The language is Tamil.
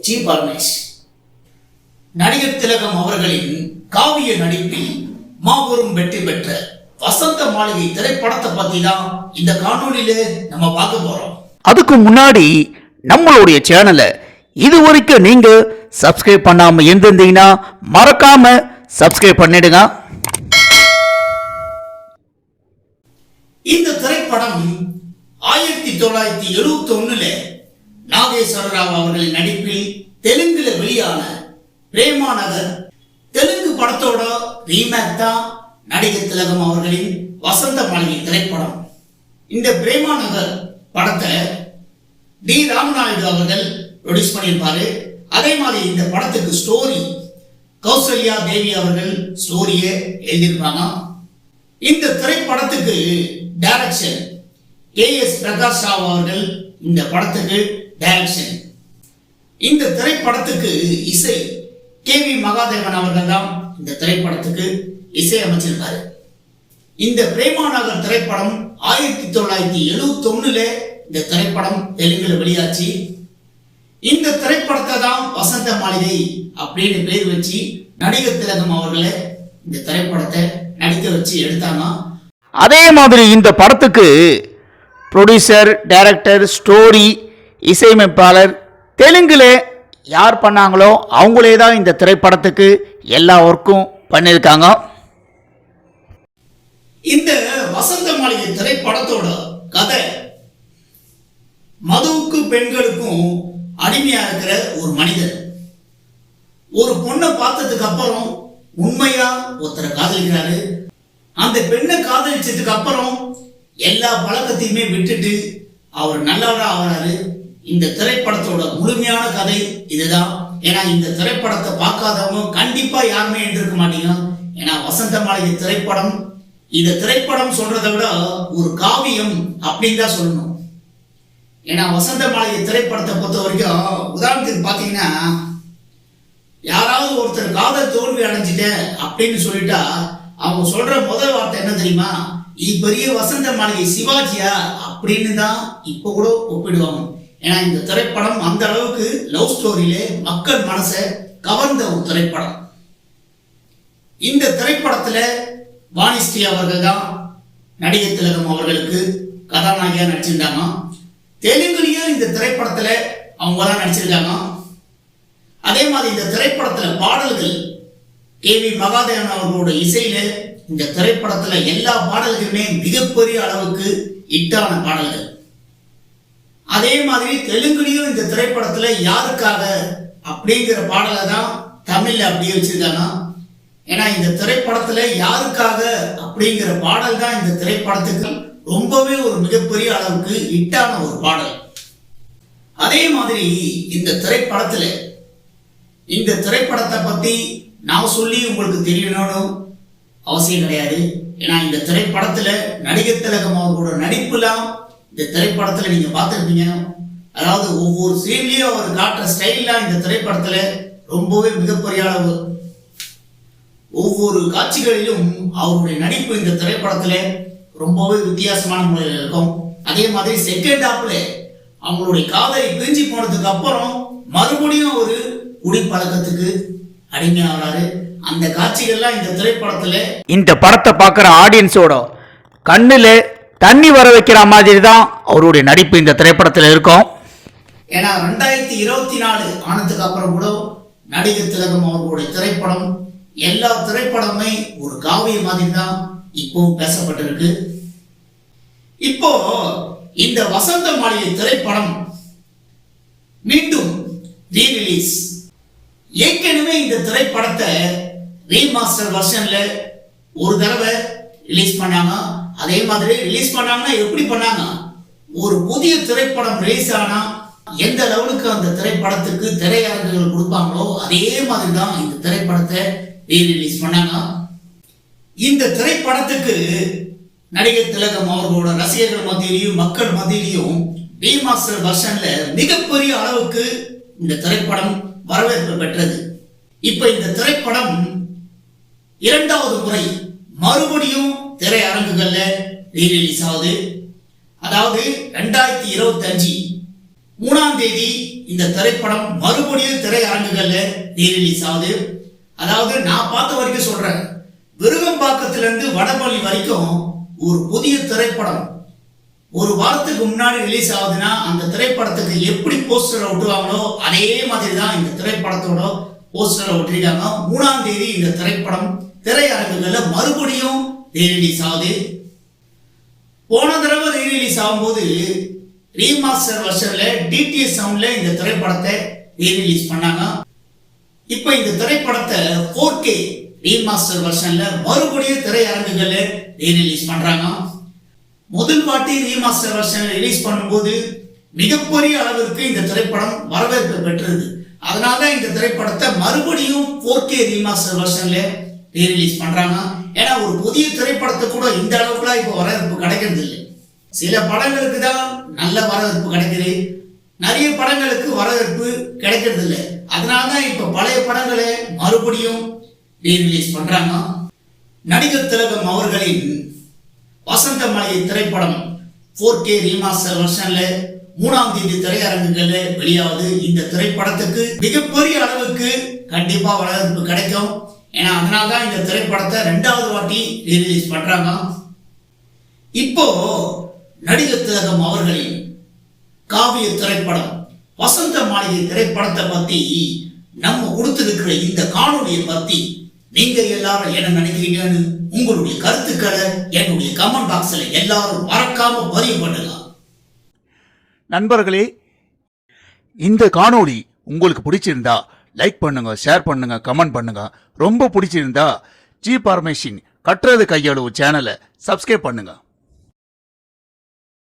டி. பரமேஷ். நடிகர் திலகம் அவர்களின் காவிய நடிப்பில் மாபெரும் வெற்றி பெற்ற வசந்த மாளிகை திரைப்படத்தை பத்தி தான் இந்த காணொளியில நம்ம பார்க்க போறோம். அதுக்கு முன்னாடி நம்மளுடைய சேனலை இதுவரைக்கும் நீங்க சப்ஸ்கிரைப் பண்ணாம இருந்திருந்தீங்கன்னா மறக்காம சப்ஸ்கிரைப் பண்ணிடுங்க. இந்த திரைப்படம் 1971 நாகேஸ்வர ராவ் அவர்களின் நடிப்பில் தெலுங்குல வெளியான பிரேமா நகர் தெலுங்கு படத்தோட ரீமேக் தான் நடிகர் திலகம் அவர்களின் வசந்த மாளிகை திரைப்படம். இந்த பிரேமா நகர் படத்தை டி. ராமநாயுடு அவர்கள் ப்ரொடியூஸ் பண்ணியிருப்பாரு. அதே மாதிரி இந்த படத்துக்கு ஸ்டோரி கௌசல்யா தேவி அவர்கள் ஸ்டோரியை எழுதியிருப்பாங்க. இந்த திரைப்படத்துக்கு டைரக்ஷன் KS பிரகாஷ் ராவ் அவர்கள் இந்த படத்துக்கு டைரக்ஷன். இந்த திரைப்படத்துக்கு இசை KV மகாதேவன் அவர்கள் தான் இந்த திரைப்படத்துக்கு இசை அமைச்சிருக்காரு. இந்த பிரேமா நகர் திரைப்படம் 1971 இந்த திரைப்படம் தெலுங்குல வெளியாச்சு. இந்த திரைப்படத்தை தான் வசந்த மாளிகை அப்படின்னு பேர் வச்சு நடிகர் திலகம் அவர்களை இந்த திரைப்படத்தை நடிக்க வச்சு எடுத்தாங்க. அதே மாதிரி இந்த படத்துக்கு ப்ரொடியூசர், டைரக்டர், ஸ்டோரி, இசையமைப்பாளர் தெலுங்குல யார் பண்ணாங்களோ அவங்களே தான் இந்த திரைப்படத்துக்கு எல்லா ஒர்க்கும் பண்ணியிருக்காங்க. இந்த வசந்த மாளிகை திரைப்படத்தோட கதை மதுவுக்கும் பெண்களுக்கும் அடிமையா இருக்கிற ஒரு மனிதர் ஒரு பொண்ணை பார்த்ததுக்கு அப்புறம் உண்மையா ஒருத்தரை காதலிக்கிறாரு. அந்த பெண்ணை காதலிச்சதுக்கு அப்புறம் எல்லா பழக்கத்தையுமே விட்டுட்டு அவர் நல்லவரா ஆகிறாரு. இந்த திரைப்படத்தோட முழுமையான கதை இதுதான். ஏன்னா இந்த திரைப்படத்தை பார்க்காதவங்க கண்டிப்பா யாருமே இருக்க மாட்டீங்க. ஏன்னா வசந்த மாளிகை திரைப்படம் இந்த திரைப்படம் சொல்றதை விட ஒரு காவியம் அப்படின்னு தான் சொல்லணும். ஏன்னா வசந்த மாளிகை திரைப்படத்தை பொறுத்த வரைக்கும் உதாரணத்துக்கு பாத்தீங்கன்னா யாராவது ஒருத்தர் காதல் தோல்வி அடைஞ்சிட்டேன் அப்படின்னு சொல்லிட்டா அவங்க சொல்ற முதல் வார்த்தை என்ன தெரியுமா? பெரிய வசந்த மாளிகை சிவாஜியா அப்படின்னு தான் இப்ப கூட ஒப்பிடுவாங்க. ஏன்னா இந்த திரைப்படம் அந்த அளவுக்கு லவ் ஸ்டோரியில மக்கள் மனசை கவர்ந்த ஒரு திரைப்படம். இந்த திரைப்படத்துல வாணிஸ்ரீ அவர்கள் தான் நடிகர் திலகம் அவர்களுக்கு கதாநாயகியா நடிச்சிருந்தாங்க. தெலுங்குலயும் இந்த திரைப்படத்துல அவங்க தான் நடிச்சிருக்காங்க. அதே மாதிரி இந்த திரைப்படத்துல பாடல்கள் KV மகாதேவன் அவர்களோட இசையில இந்த திரைப்படத்துல எல்லா பாடல்களுமே மிகப்பெரிய அளவுக்கு ஹிட்டான பாடல்கள். அதே மாதிரி தெலுங்குலயும் இந்த திரைப்படத்துல யாருக்காக அப்படிங்கிற பாடலை தான் தமிழ்ல அப்படியே வச்சிருக்காங்க. ஏன்னா இந்த திரைப்படத்துல யாருக்காக அப்படிங்கிற பாடல் தான் இந்த திரைப்படத்துக்கு ரொம்பவே ஒரு மிகப்பெரிய அளவுக்கு ஹிட்டான ஒரு பாடல். அதே மாதிரி இந்த திரைப்படத்தை பத்தி நான் சொல்லி உங்களுக்கு தெரியணும்னு அவசியம் கிடையாது. ஏன்னா இந்த திரைப்படத்துல நடிகர் திலகம் அவர்களோட நடிப்புலாம் இந்த திரைப்படத்துல நீங்க பார்த்துருப்பீங்க. அதாவது ஒவ்வொரு சீன்லயும் அவர் காட்டுற ஸ்டைல்லாம் இந்த திரைப்படத்துல ரொம்பவே மிகப்பெரிய அளவு. ஒவ்வொரு காட்சிகளிலும் அவருடைய நடிப்பு இந்த திரைப்படத்துல ரொம்பவே வித்தியாசமான முறையில் இருக்கும். அதே மாதிரி செகண்ட் ஹாப்ல அவங்களுடைய காதலை பிரிஞ்சு போனதுக்கு அப்புறம் மறுபடியும் ஒரு குடிப்பழக்கத்துக்கு அடிமையாகிறாரு. அந்த காட்சிகள்லாம் இந்த திரைப்படத்துல இந்த படத்தை பார்க்குற ஆடியன்ஸோட கண்ணுல தண்ணி வர வைக்கிற மாதிரி தான் அவருடைய நடிப்பு இந்த திரைப்படத்தில் இருக்கும். ஏன்னா 2024 ஆனதுக்கு அப்புறம் கூட நடிகர் திலகம் அவர்களுடைய திரைப்படம் எல்லா திரைப்படமே ஒரு காவிய மாதிரி தான் இப்போ பேசப்பட்டிருக்கு. இப்போ இந்த வசந்த மாளிகை திரைப்படம் மீண்டும் ரீரிலீஸ். ஏற்கனவே இந்த திரைப்படத்தை ரீமாஸ்டர் வெர்ஷன்ல ஒரு தடவை ரிலீஸ் பண்ணாங்க. அதே மாதிரி ரிலீஸ் பண்ணாங்கன்னா எப்படி பண்ணாங்க? ஒரு புதிய திரைப்படம் ரிலீஸ் ஆனா எந்த லெவலுக்கு அந்த திரைப்படத்துக்கு திரையரங்குகள் கொடுப்பாங்களோ அதே மாதிரி தான் இந்த திரைப்படத்தை ரீரிலீஸ் பண்ணாங்க. இந்த திரைப்படத்துக்கு நடிகர் திலகம் அவர்களோட ரசிகர்கள் மத்தியிலையும் மக்கள் மத்தியிலையும் ரீமாஸ்டர் வெர்ஷன்ல மிகப்பெரிய அளவுக்கு இந்த திரைப்படம் வரவேற்பு பெற்றது. இப்ப இந்த திரைப்படம் இரண்டாவது முறை மறுபடியும் திரையரங்குகள்ல ரீரிலீஸ் ஆகுது. அதாவது 2025 3ஆம் தேதி இந்த திரைப்படம் மறுபடியும் திரையரங்குகள்ல ரீரிலீஸ் ஆகுது. அதாவது நான் பார்த்த வரைக்கும் சொல்றேன், விருகம்பாக்கத்திலிருந்து வடபழனி வரைக்கும் ஒரு புதிய திரைப்படம் ஒரு வாரத்துக்கு முன்னாடி ரிலீஸ் ஆகுதுன்னா அந்த திரைப்படத்துக்கு எப்படி போஸ்டரை ஒட்டுவாங்களோ அதே மாதிரி தான் இந்த திரைப்படத்தோட போஸ்டரை ஒட்டிருக்காங்க. 3ஆம் தேதி இந்த திரைப்படம் திரையரங்குகள்ல மறுபடியும் ரீரிலீஸ் ஆகுது. போன தடவை ரீரிலீஸ் ஆகும்போது ரீமாஸ்டர் வெர்ஷன்ல டிடிஎஸ் சவுண்ட்ல இந்த திரைப்படத்தை ரீரிலீஸ் பண்ணாங்க. இப்போ இந்த திரைப்படத்தை 4K ரீமாஸ்டர் வெர்ஷன்ல மறுபடியும் திரையரங்குகள்ல ரீரிலீஸ் பண்றாங்க. முதல் வாட்டி ரீமாஸ்டர் வெர்ஷன் ரிலீஸ் பண்ணும்போது மிகப்பெரிய அளவிற்கு இந்த திரைப்படம் வரவேற்பு பெற்றது. அதனால இந்த திரைப்படத்தை மறுபடியும் 4K ரீமாஸ்டர் வெர்ஷன்ல ரீரிலீஸ் பண்றாங்க. ஏன்னா ஒரு புதிய திரைப்படத்தை கூட இந்த அளவுக்குலாம் இப்போ வரவேற்பு கிடைக்கிறது இல்லை. சில படங்களுக்கு தான் நல்ல வரவேற்பு கிடைக்குது, நிறைய படங்களுக்கு வரவேற்பு கிடைக்கிறது இல்லை. அதனாலதான் இப்ப பழைய படங்களை மறுபடியும் ரீரிலீஸ் பண்றாங்க. நடிகர் திலகம் அவர்களின் வசந்த மலை திரைப்படம் 4K ரீமாஸ்டர் வெர்ஷன்ல 3ஆம் தேதி திரையரங்குகள்ல வெளியாகுது. இந்த திரைப்படத்துக்கு மிகப்பெரிய அளவுக்கு கண்டிப்பா வரவேற்பு கிடைக்கும். ஏன்னா அதனால்தான் இந்த திரைப்படத்தை 2வது வாட்டி ரீரிலீஸ் பண்றாங்க. இப்போ நடிகர் திலகம் அவர்களின் காவிய திரைப்படம் வசந்த மாளிகை திரைப்படத்தை பத்தி நம்ம கொடுத்திருக்கிற இந்த காணொலியை பத்தி நீங்க எல்லாரும் என்ன நினைக்கிறீங்கன்னு உங்களுடைய கருத்துக்களை என்னுடைய கமெண்ட் பாக்ஸ்ல எல்லாரும் மறக்காம பதிவு பண்ணுங்க. நண்பர்களே, இந்த காணொளி உங்களுக்கு பிடிச்சிருந்தா லைக் பண்ணுங்க, ஷேர் பண்ணுங்க, கமெண்ட் பண்ணுங்க. ரொம்ப பிடிச்சிருந்தா ஜி பார்மேஷன் கட்டுறது கையளவு சேனலை சப்ஸ்கிரைப் பண்ணுங்க.